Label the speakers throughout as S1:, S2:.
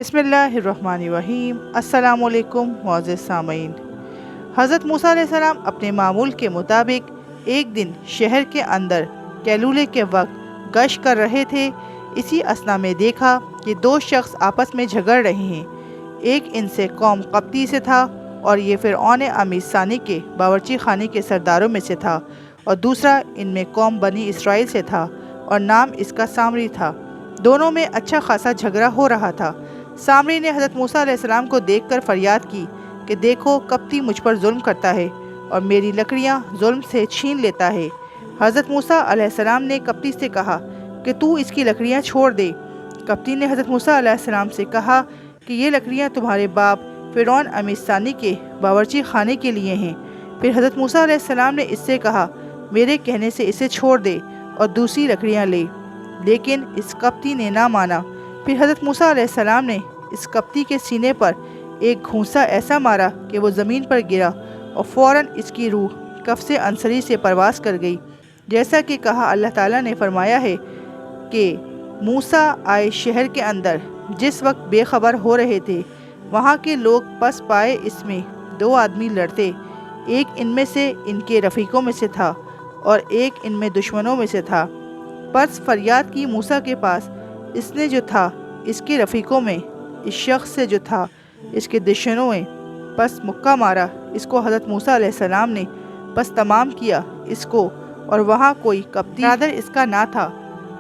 S1: بسم اللہ الرحمن الرحیم۔ السلام علیکم معزز سامعین۔ حضرت موسیٰ علیہ السلام اپنے معمول کے مطابق ایک دن شہر کے اندر کیلولے کے وقت گشت کر رہے تھے۔ اسی اثنا میں دیکھا کہ دو شخص آپس میں جھگڑ رہے ہیں۔ ایک ان سے قوم قبطی سے تھا اور یہ فرعون امیس ثانی کے باورچی خانے کے سرداروں میں سے تھا، اور دوسرا ان میں قوم بنی اسرائیل سے تھا اور نام اس کا سامری تھا۔ دونوں میں اچھا خاصا جھگڑا ہو رہا تھا۔ سامری نے حضرت موسیٰ علیہ السلام کو دیکھ کر فریاد کی کہ دیکھو، قبطی مجھ پر ظلم کرتا ہے اور میری لکڑیاں ظلم سے چھین لیتا ہے۔ حضرت موسیٰ علیہ السلام نے قبطی سے کہا کہ تو اس کی لکڑیاں چھوڑ دے۔ قبطی نے حضرت موسیٰ علیہ السلام سے کہا کہ یہ لکڑیاں تمہارے باپ فرعون امیس ثانی کے باورچی خانے کے لیے ہیں۔ پھر حضرت موسیٰ علیہ السلام نے اس سے کہا میرے کہنے سے اسے چھوڑ دے اور دوسری لکڑیاں لے، لیکن اس قبطی نے نہ مانا۔ پھر حضرت موسیٰ علیہ السلام نے اس قبطی کے سینے پر ایک گھونسا ایسا مارا کہ وہ زمین پر گرا اور فوراً اس کی روح قفس عنصری سے پرواز کر گئی، جیسا کہ کہا اللہ تعالیٰ نے فرمایا ہے کہ موسیٰ آئے شہر کے اندر جس وقت بے خبر ہو رہے تھے، وہاں کے لوگ پس پائے اس میں دو آدمی لڑتے، ایک ان میں سے ان کے رفیقوں میں سے تھا اور ایک ان میں دشمنوں میں سے تھا۔ پس فریاد کی موسیٰ کے پاس، اس نے جو تھا اس کے رفیقوں میں، اس شخص سے جو تھا اس کے دشمنوں میں، پس مکہ مارا اس کو حضرت موسیٰ علیہ السلام نے، پس تمام کیا اس کو، اور وہاں کوئی قبطی برادر اس کا نہ تھا۔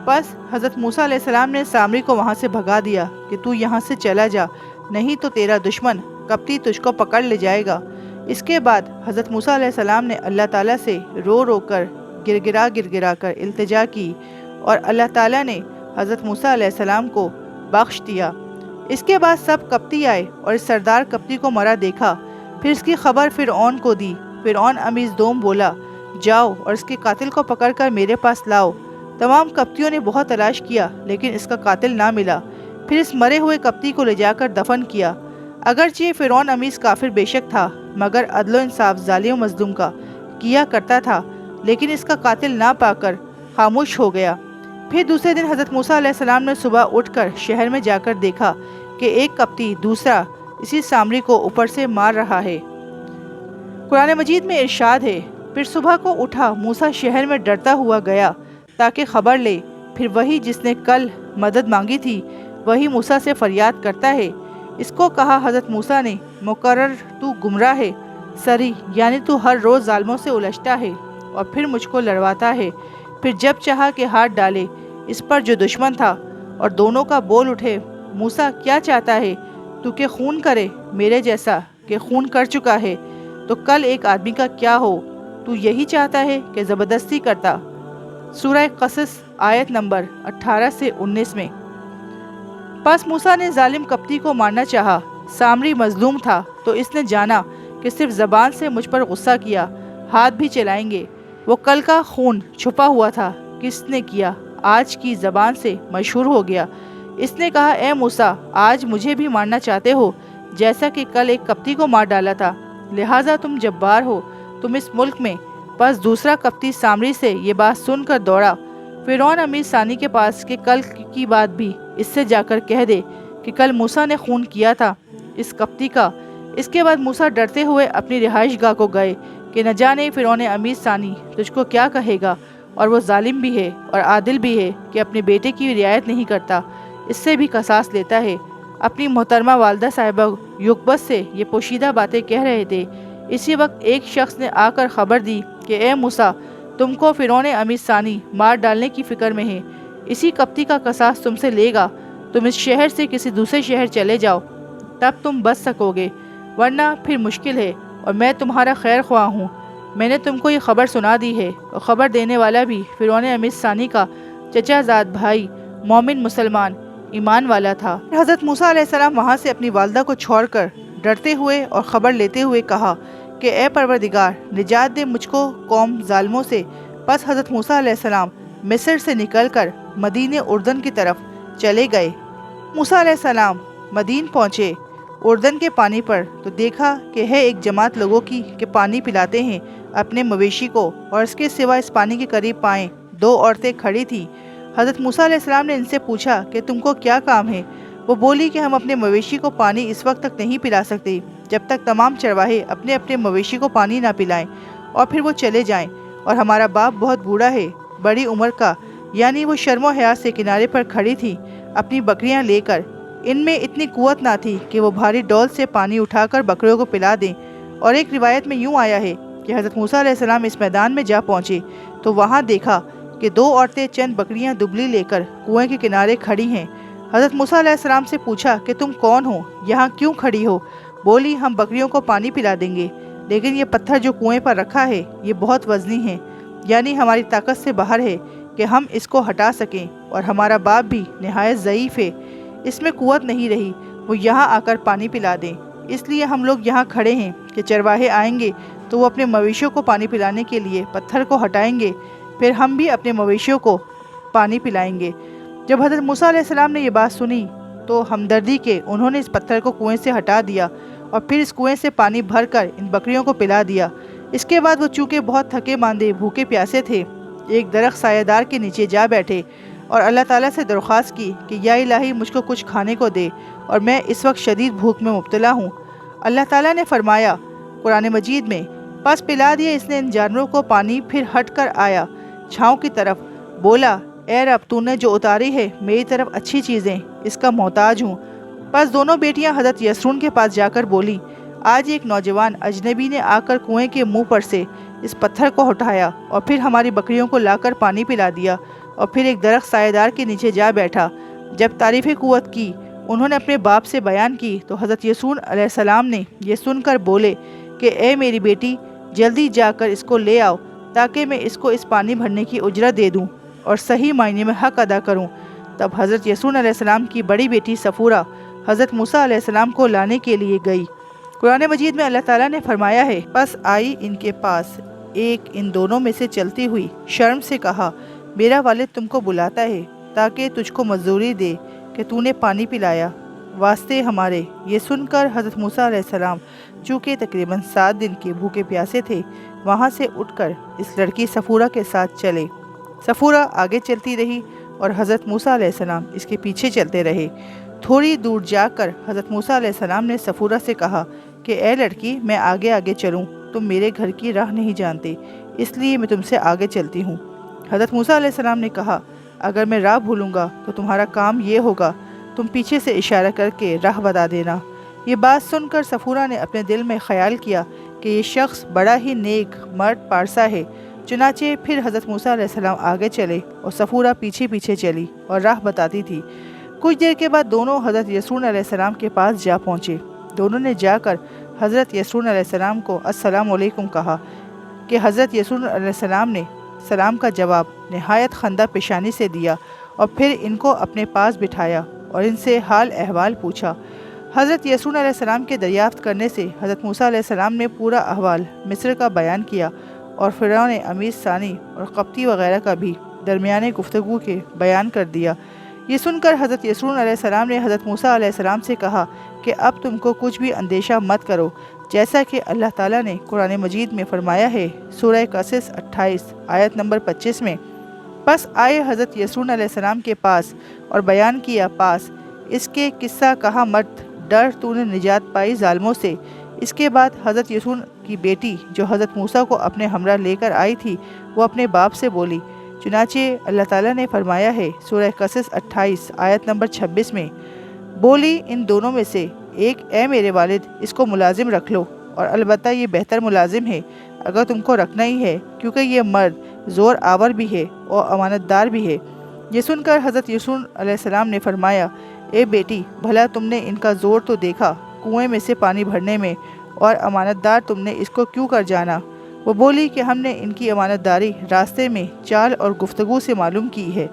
S1: پس حضرت موسیٰ علیہ السلام نے سامری کو وہاں سے بھگا دیا کہ تو یہاں سے چلا جا، نہیں تو تیرا دشمن قبطی تجھ کو پکڑ لے جائے گا۔ اس کے بعد حضرت موسیٰ علیہ السلام نے اللہ تعالیٰ سے رو رو کر گر گرا کر التجا کی، اور اللہ تعالیٰ نے حضرت موسیٰ علیہ السلام کو بخش دیا۔ اس کے بعد سب قبطی آئے اور اس سردار قبطی کو مرا دیکھا۔ پھر اس کی خبر فرعون کو دی۔ فرعون امیس دوم بولا جاؤ اور اس کے قاتل کو پکڑ کر میرے پاس لاؤ۔ تمام قبطیوں نے بہت تلاش کیا لیکن اس کا قاتل نہ ملا۔ پھر اس مرے ہوئے قبطی کو لے جا کر دفن کیا۔ اگرچہ فرعون امیس کافر بے شک تھا، مگر عدل و انصاف ظالم و مظلوم کا کیا کرتا تھا، لیکن اس کا قاتل نہ پا کر خاموش ہو گیا۔ پھر دوسرے دن حضرت موسیٰ علیہ السلام نے صبح اٹھ کر شہر میں جا کر دیکھا کہ ایک قبطی دوسرا اسی سامری کو اوپر سے مار رہا ہے۔ قرآن مجید میں ارشاد ہے، پھر صبح کو اٹھا موسیٰ شہر میں ڈرتا ہوا گیا تاکہ خبر لے، پھر وہی جس نے کل مدد مانگی تھی وہی موسیٰ سے فریاد کرتا ہے۔ اس کو کہا حضرت موسیٰ نے، مقرر تو گمراہ ہے سری، یعنی تو ہر روز ظالموں سے الجھتا ہے اور پھر مجھ کو لڑواتا ہے۔ پھر جب چاہا کہ ہاتھ ڈالے اس پر جو دشمن تھا، اور دونوں کا بول اٹھے، موسیٰ کیا چاہتا ہے تو کہ خون کرے میرے جیسا کہ خون کر چکا ہے، تو کل ایک آدمی کا کیا ہو، تو یہی چاہتا ہے کہ زبردستی کرتا۔ سورہ قصص آیت نمبر 18 سے 19 میں۔ پس موسیٰ نے ظالم قبطی کو مارنا چاہا۔ سامری مظلوم تھا تو اس نے جانا کہ صرف زبان سے مجھ پر غصہ کیا، ہاتھ بھی چلائیں گے۔ وہ کل کا خون چھپا ہوا تھا، کس نے کیا، آج کی زبان سے مشہور ہو گیا۔ اس نے کہا اے موسیٰ، آج مجھے بھی مارنا چاہتے ہو جیسا کہ کل ایک قبطی کو مار ڈالا تھا، لہٰذا تم جبار ہو تم اس ملک میں۔ پس دوسرا قبطی سامری سے یہ بات سن کر دوڑا فرعون امیس ثانی کے پاس کہ کل کی بات بھی اس سے جا کر کہہ دے کہ کل موسیٰ نے خون کیا تھا اس قبطی کا۔ اس کے بعد موسیٰ ڈرتے ہوئے اپنی رہائش گاہ کو گئے کہ نہ جانے فرعون امیس ثانی تجھ کو کیا کہے گا، اور وہ ظالم بھی ہے اور عادل بھی ہے کہ اپنے بیٹے کی رعایت نہیں کرتا، اس سے بھی قصاص لیتا ہے۔ اپنی محترمہ والدہ صاحبہ یقبس سے یہ پوشیدہ باتیں کہہ رہے تھے۔ اسی وقت ایک شخص نے آ کر خبر دی کہ اے موسیٰ، تم کو فرعون امیس ثانی مار ڈالنے کی فکر میں ہے، اسی قبطی کا قصاص تم سے لے گا۔ تم اس شہر سے کسی دوسرے شہر چلے جاؤ، تب تم بچ سکو گے، ورنہ پھر مشکل ہے، اور میں تمہارا خیر خواہ ہوں۔ میں نے تم کو یہ خبر سنا دی ہے، اور خبر دینے والا بھی فرعون امیس ثانی کا چچا زاد بھائی مومن مسلمان ایمان والا تھا۔ حضرت موسیٰ علیہ السلام وہاں سے اپنی والدہ کو چھوڑ کر ڈرتے ہوئے اور خبر لیتے ہوئے کہا کہ اے پروردگار، نجات دے مجھ کو قوم ظالموں سے۔ پس حضرت موسیٰ علیہ السلام مصر سے نکل کر مدین اردن کی طرف چلے گئے۔ موسیٰ علیہ السلام مدین پہنچے اردن کے پانی پر تو دیکھا کہ ہے ایک جماعت لوگوں کی کہ پانی پلاتے ہیں اپنے مویشی کو، اور اس کے سوا اس پانی کے قریب پائیں دو عورتیں کھڑی تھیں۔ حضرت موسیٰ علیہ السلام نے ان سے پوچھا کہ تم کو کیا کام ہے؟ وہ بولی کہ ہم اپنے مویشی کو پانی اس وقت تک نہیں پلا سکتے جب تک تمام چرواہے اپنے اپنے مویشی کو پانی نہ پلائیں اور پھر وہ چلے جائیں، اور ہمارا باپ بہت بوڑھا ہے، بڑی عمر کا، یعنی وہ شرم و حیا سے کنارے پر کھڑی تھی اپنی بکریاں لے کر۔ ان میں اتنی قوت نہ تھی کہ وہ بھاری ڈول سے پانی اٹھا کر بکریوں کو پلا دیں۔ اور ایک روایت میں یوں آیا ہے کہ حضرت موسیٰ علیہ السلام اس میدان میں جا پہنچے تو وہاں دیکھا کہ دو عورتیں چند بکریاں دبلی لے کر کنویں کے کنارے کھڑی ہیں۔ حضرت موسیٰ علیہ السلام سے پوچھا کہ تم کون ہو، یہاں کیوں کھڑی ہو؟ بولی ہم بکریوں کو پانی پلا دیں گے، لیکن یہ پتھر جو کنویں پر رکھا ہے یہ بہت وزنی ہے، یعنی ہماری طاقت سے باہر ہے کہ ہم اس کو ہٹا سکیں، اور ہمارا باپ بھی نہایت ضعیف ہے، اس میں قوت نہیں رہی وہ یہاں آ کر پانی پلا دیں، اس لیے ہم لوگ یہاں کھڑے ہیں کہ چرواہے آئیں گے تو وہ اپنے مویشیوں کو پانی پلانے کے لیے پتھر کو ہٹائیں گے، پھر ہم بھی اپنے مویشیوں کو پانی پلائیں گے۔ جب حضرت موسیٰ علیہ السلام نے یہ بات سنی تو ہمدردی کے انہوں نے اس پتھر کو کنویں سے ہٹا دیا اور پھر اس کنویں سے پانی بھر کر ان بکریوں کو پلا دیا۔ اس کے بعد وہ چونکہ بہت تھکے ماندے بھوکے پیاسے تھے، ایک درخت سایہ دار کے نیچے جا بیٹھے اور اللہ تعالیٰ سے درخواست کی کہ یا الہی مجھ کو کچھ کھانے کو دے، اور میں اس وقت شدید بھوک میں مبتلا ہوں۔ اللہ تعالیٰ نے فرمایا قرآن مجید میں، پس پلا دیا اس نے ان جانوروں کو پانی، پھر ہٹ کر آیا چھاؤں کی طرف، بولا اے رب تو نے جو اتاری ہے میری طرف اچھی چیزیں، اس کا محتاج ہوں۔ پس دونوں بیٹیاں حضرت یسرون کے پاس جا کر بولی، آج ایک نوجوان اجنبی نے آ کر کنویں کے منہ پر سے اس پتھر کو ہٹایا اور پھر ہماری بکریوں کو لا کر پانی پلا دیا، اور پھر ایک درخت سایہ دار کے نیچے جا بیٹھا۔ جب تعریف قوت کی انہوں نے اپنے باپ سے بیان کی تو حضرت یسرون علیہ السلام نے یہ سن کر بولے کہ اے میری بیٹی، جلدی جا کر اس کو لے آؤ تاکہ میں اس کو اس پانی بھرنے کی اجرت دے دوں اور صحیح معنی میں حق ادا کروں۔ تب حضرت یسرون علیہ السلام کی بڑی بیٹی صفورہ حضرت موسیٰ علیہ السلام کو لانے کے لیے گئی۔ قرآن مجید میں اللہ تعالیٰ نے فرمایا ہے، پس آئی ان کے پاس ایک ان دونوں میں سے چلتی ہوئی، شرم سے کہا میرا والد تم کو بلاتا ہے تاکہ تجھ کو مزدوری دے کہ تو نے پانی پلایا واسطے ہمارے۔ یہ سن کر حضرت موسیٰ علیہ السلام چونکہ تقریباً 7 دن کے بھوکے پیاسے تھے، وہاں سے اٹھ کر اس لڑکی صفورہ کے ساتھ چلے۔ صفورہ آگے چلتی رہی اور حضرت موسیٰ علیہ السلام اس کے پیچھے چلتے رہے۔ تھوڑی دور جا کر حضرت موسیٰ علیہ السلام نے صفورہ سے کہا کہ اے لڑکی، میں آگے آگے چلوں، تم میرے گھر کی راہ نہیں جانتے، اس لیے میں تم سے آگے چلتی ہوں۔ حضرت موسیٰ علیہ السلام نے کہا اگر میں راہ بھولوں گا تو تمہارا کام یہ ہوگا، تم پیچھے سے اشارہ کر کے راہ بتا دینا۔ یہ بات سن کر صفورہ نے اپنے دل میں خیال کیا کہ یہ شخص بڑا ہی نیک مرد پارسا ہے، چنانچہ پھر حضرت موسیٰ علیہ السلام آگے چلے اور صفورہ پیچھے پیچھے چلی اور راہ بتاتی تھی۔ کچھ دیر کے بعد دونوں حضرت یسرون علیہ السلام کے پاس جا پہنچے۔ دونوں نے جا کر حضرت یسرون علیہ السلام کو السلام علیکم کہا کہ حضرت یسرون علیہ السلام نے سلام کا جواب نہایت خندہ پیشانی سے دیا اور پھر ان کو اپنے پاس بٹھایا اور ان سے حال احوال پوچھا۔ حضرت یسرون علیہ السلام کے دریافت کرنے سے حضرت موسیٰ علیہ السلام نے پورا احوال مصر کا بیان کیا اور فرعون امیس ثانی اور قبطی وغیرہ کا بھی درمیانے گفتگو کے بیان کر دیا۔ یہ سن کر حضرت یسرون علیہ السلام نے حضرت موسیٰ علیہ السلام سے کہا کہ اب تم کو کچھ بھی اندیشہ مت کرو، جیسا کہ اللہ تعالیٰ نے قرآن مجید میں فرمایا ہے، سورہ قصص 28 آیت نمبر 25 میں، پس آئے حضرت یسرون علیہ السلام کے پاس اور بیان کیا پاس اس کے قصہ کہا مت ڈر، تو نے نجات پائی ظالموں سے۔ اس کے بعد حضرت یسرون کی بیٹی جو حضرت موسیٰ کو اپنے ہمراہ لے کر آئی تھی وہ اپنے باپ سے بولی، چنانچہ اللہ تعالیٰ نے فرمایا ہے سورہ قصص 28 آیت نمبر 26 میں، بولی ان دونوں میں سے ایک اے میرے والد اس کو ملازم رکھ لو، اور البتہ یہ بہتر ملازم ہے اگر تم کو رکھنا ہی ہے، کیونکہ یہ مرد زور آور بھی ہے اور امانت دار بھی ہے۔ یہ سن کر حضرت یسرون علیہ السلام نے فرمایا، اے بیٹی، بھلا تم نے ان کا زور تو دیکھا کنویں میں سے پانی بھرنے میں، اور امانت دار تم نے اس کو کیوں کر جانا؟ وہ بولی کہ ہم نے ان کی امانت داری راستے میں چال اور گفتگو سے معلوم کی ہے۔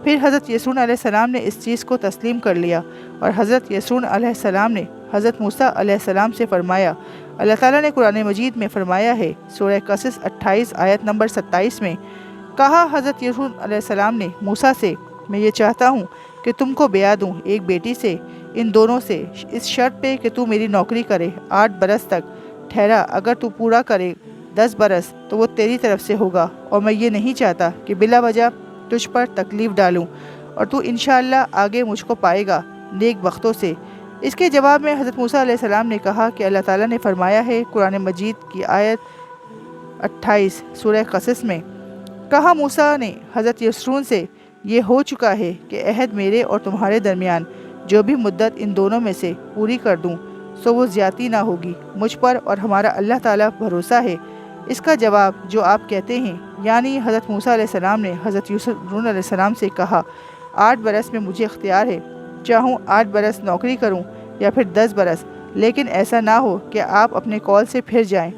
S1: پھر حضرت یسرون علیہ السلام نے اس چیز کو تسلیم کر لیا، اور حضرت یسرون علیہ السلام نے حضرت موسیٰ علیہ السلام سے فرمایا، اللہ تعالیٰ نے قرآن مجید میں فرمایا ہے سورہ قصص 28 آیت نمبر 27 میں، کہا حضرت یسرون علیہ السلام نے موسیٰ سے، میں یہ چاہتا ہوں کہ تم کو بیعت دوں ایک بیٹی سے ان دونوں سے، اس شرط پہ کہ تو میری نوکری کرے 8 برس تک، ٹھہرا اگر تو پورا کرے 10 برس تو وہ تیری طرف سے ہوگا، اور میں یہ نہیں چاہتا کہ بلا وجہ تجھ پر تکلیف ڈالوں، اور تو انشاءاللہ آگے مجھ کو پائے گا نیک بختوں سے۔ اس کے جواب میں حضرت موسیٰ علیہ السلام نے کہا کہ اللہ تعالیٰ نے فرمایا ہے قرآن مجید کی آیت 28 سورہ قصص میں، کہا موسیٰ نے حضرت یسرون سے، یہ ہو چکا ہے کہ عہد میرے اور تمہارے درمیان جو بھی مدت ان دونوں میں سے پوری کر دوں سو وہ زیادتی نہ ہوگی، مجھ پر اور ہمارا اللہ تعالیٰ بھروسہ ہے۔ اس کا جواب جو آپ کہتے ہیں، یعنی حضرت موسیٰ علیہ السلام نے حضرت یسرون علیہ السلام سے کہا 8 برس میں مجھے اختیار ہے، چاہوں 8 برس نوکری کروں یا پھر 10 برس، لیکن ایسا نہ ہو کہ آپ اپنے قول سے پھر جائیں۔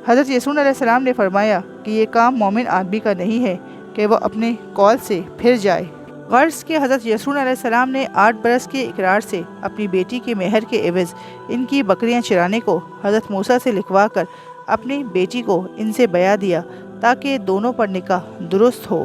S1: حضرت یسرون علیہ السلام نے فرمایا کہ یہ کام مومن آدمی کا نہیں ہے کہ وہ اپنے قول سے پھر جائے۔ غرض کہ حضرت یسرون علیہ السلام نے 8 برس کے اقرار سے اپنی بیٹی کے مہر کے عوض ان کی بکریاں چرانے کو حضرت موسیٰ سے لکھوا کر اپنی بیٹی کو ان سے بیع دیا تاکہ دونوں پر نکاح درست ہو۔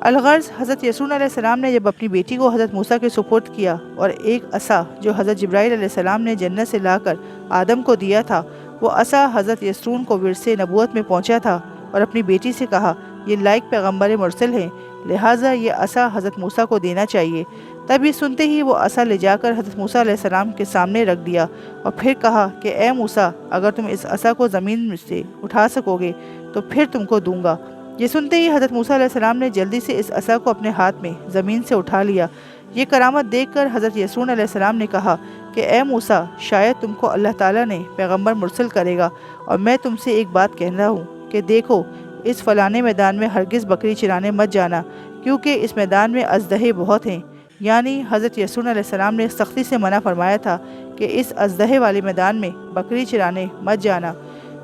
S1: الغرض حضرت یسرون علیہ السلام نے جب اپنی بیٹی کو حضرت موسیٰ کے سپرد کیا اور ایک عصا جو حضرت جبرائیل علیہ السلام نے جنت سے لا کر آدم کو دیا تھا، وہ عصا حضرت یسرون کو ورث نبوت میں پہنچا تھا، اور اپنی بیٹی سے کہا یہ لائق پیغمبر مرسل ہیں، لہٰذا یہ عصا حضرت موسیٰ کو دینا چاہیے۔ تب یہ سنتے ہی وہ عصا لے جا کر حضرت موسیٰ علیہ السلام کے سامنے رکھ دیا اور پھر کہا کہ اے موسیٰ، اگر تم اس عصا کو زمین سے اٹھا سکو گے تو پھر تم کو دوں گا۔ یہ سنتے ہی حضرت موسیٰ علیہ السلام نے جلدی سے اس عصا کو اپنے ہاتھ میں زمین سے اٹھا لیا۔ یہ کرامت دیکھ کر حضرت یسرون علیہ السلام نے کہا کہ اے موسیٰ، شاید تم کو اللہ تعالیٰ نے پیغمبر مرسل کرے گا، اور میں تم سے ایک بات کہہ رہا ہوں کہ دیکھو اس فلانے میدان میں ہرگز بکری چرانے مت جانا، کیونکہ اس میدان میں اژدہے بہت ہیں۔ یعنی حضرت یسرون علیہ السلام نے سختی سے منع فرمایا تھا کہ اس اژدہے والے میدان میں بکری چرانے مت جانا۔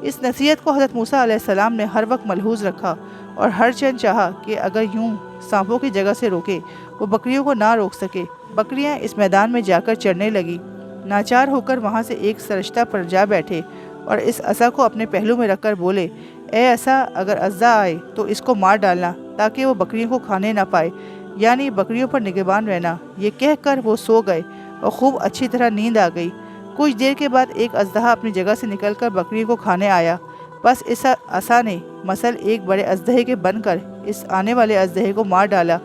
S1: اس نصیحت کو حضرت موسیٰ علیہ السلام نے ہر وقت ملحوظ رکھا اور ہر چند چاہا کہ اگر یوں سانپوں کی جگہ سے روکے وہ بکریوں کو نہ روک سکے۔ بکریاں اس میدان میں جا کر چرنے لگی۔ ناچار ہو کر وہاں سے ایک سرشتہ پر جا بیٹھے اور اس عصا کو اپنے پہلو میں رکھ کر بولے، اے عصا، اگر اژدہا آئے تو اس کو مار ڈالنا تاکہ وہ بکریوں کو کھانے نہ پائے، یعنی بکریوں پر نگہبان رہنا۔ یہ کہہ کر وہ سو گئے اور خوب اچھی طرح نیند آ گئی۔ کچھ دیر کے بعد ایک اژدہا اپنی جگہ سے نکل کر بکریوں کو کھانے آیا، بس اس عصا نے مثل ایک بڑے اژدہے کے بن کر اس آنے والے اژدہے کو مار ڈالا۔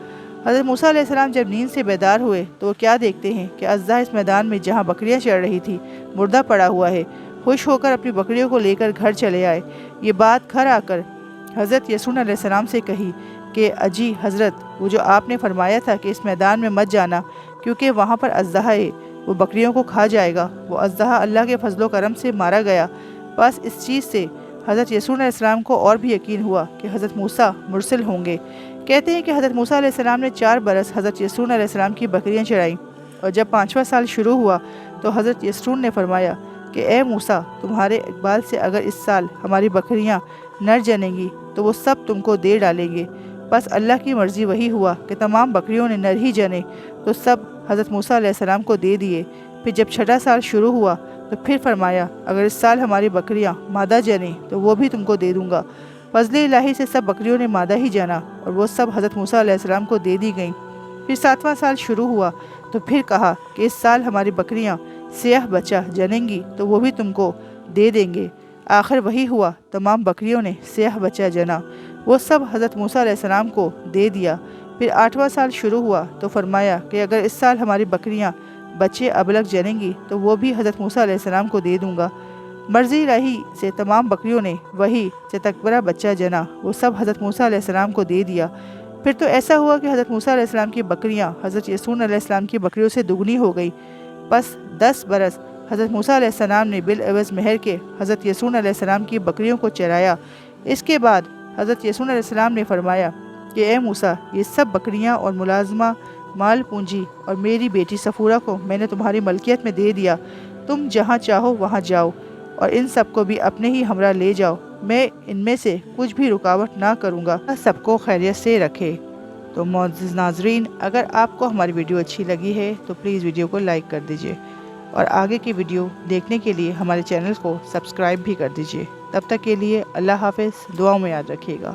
S1: حضرت موسیٰ علیہ السلام جب نیند سے بیدار ہوئے تو وہ کیا دیکھتے ہیں کہ اژدہا اس میدان میں جہاں بکریاں چر رہی تھی مردہ پڑا ہوا ہے۔ خوش ہو کر اپنی بکریوں کو لے کر گھر چلے آئے۔ یہ بات گھر آ کر حضرت یسرون علیہ السلام سے کہی کہ اجی حضرت، وہ جو آپ نے فرمایا تھا کہ اس میدان میں مت جانا کیونکہ وہاں پر اژدہا ہے، وہ بکریوں کو کھا جائے گا، وہ اژدہا اللہ کے فضل و کرم سے مارا گیا۔ بس اس چیز سے حضرت یسرون علیہ السلام کو اور بھی یقین ہوا کہ حضرت موسیٰ مرسل ہوں گے۔ کہتے ہیں کہ حضرت موسیٰ علیہ السلام نے 4 برس حضرت یسرون علیہ السلام کی بکریاں چرائیں، اور جب 5واں سال شروع ہوا تو حضرت یسرون نے فرمایا کہ اے موسیٰ، تمہارے اقبال سے اگر اس سال ہماری بکریاں نر جنیں گی تو وہ سب تم کو دے ڈالیں گے۔ بس اللہ کی مرضی وہی ہوا کہ تمام بکریوں نے نر ہی جنے تو سب حضرت موسیٰ علیہ السلام کو دے دیے۔ پھر جب 6واں سال شروع ہوا تو پھر فرمایا اگر اس سال ہماری بکریاں مادہ جنیں تو وہ بھی تم کو دے دوں گا۔ فضل الہی سے سب بکریوں نے مادہ ہی جنا اور وہ سب حضرت موسیٰ علیہ السلام کو دے دی گئیں۔ پھر 7واں سال شروع ہوا تو پھر کہا کہ اس سال ہماری بکریاں سیاہ بچہ جنیں گی تو وہ بھی تم کو دے دیں گے۔ آخر وہی ہوا، تمام بکریوں نے سیاہ بچہ جنا، وہ سب حضرت موسیٰ علیہ السلام کو دے دیا۔ پھر 8واں سال شروع ہوا تو فرمایا کہ اگر اس سال ہماری بکریاں بچے ابلک جنیں گی تو وہ بھی حضرت موسیٰ علیہ السلام کو دے دوں گا۔ مرضی الہی سے تمام بکریوں نے وہی چتکبرا بچہ جنا، وہ سب حضرت موسیٰ علیہ السلام کو دے دیا۔ پھر تو ایسا ہوا کہ حضرت موسیٰ علیہ السلام کی بکریاں حضرت یسرون علیہ السلام کی بکریوں سے دگنی ہو گئی۔ بس 10 برس حضرت موسیٰ علیہ السلام نے بالعوض مہر کے حضرت یسرون علیہ السلام کی بکریوں کو چرایا۔ اس کے بعد حضرت یسرون علیہ السلام نے فرمایا کہ اے موسیٰ، یہ سب بکریاں اور ملازمہ، مال پونجی اور میری بیٹی صفورہ کو میں نے تمہاری ملکیت میں دے دیا، تم جہاں چاہو وہاں جاؤ اور ان سب کو بھی اپنے ہی ہمراہ لے جاؤ، میں ان میں سے کچھ بھی رکاوٹ نہ کروں گا، سب کو خیریت سے رکھے۔ تو معزز ناظرین، اگر آپ کو ہماری ویڈیو اچھی لگی ہے تو پلیز ویڈیو کو لائک کر دیجئے اور آگے کی ویڈیو دیکھنے کے لیے ہمارے چینل کو سبسکرائب بھی کر دیجئے۔ تب تک کے لیے اللہ حافظ، دعاؤں میں یاد رکھیے گا۔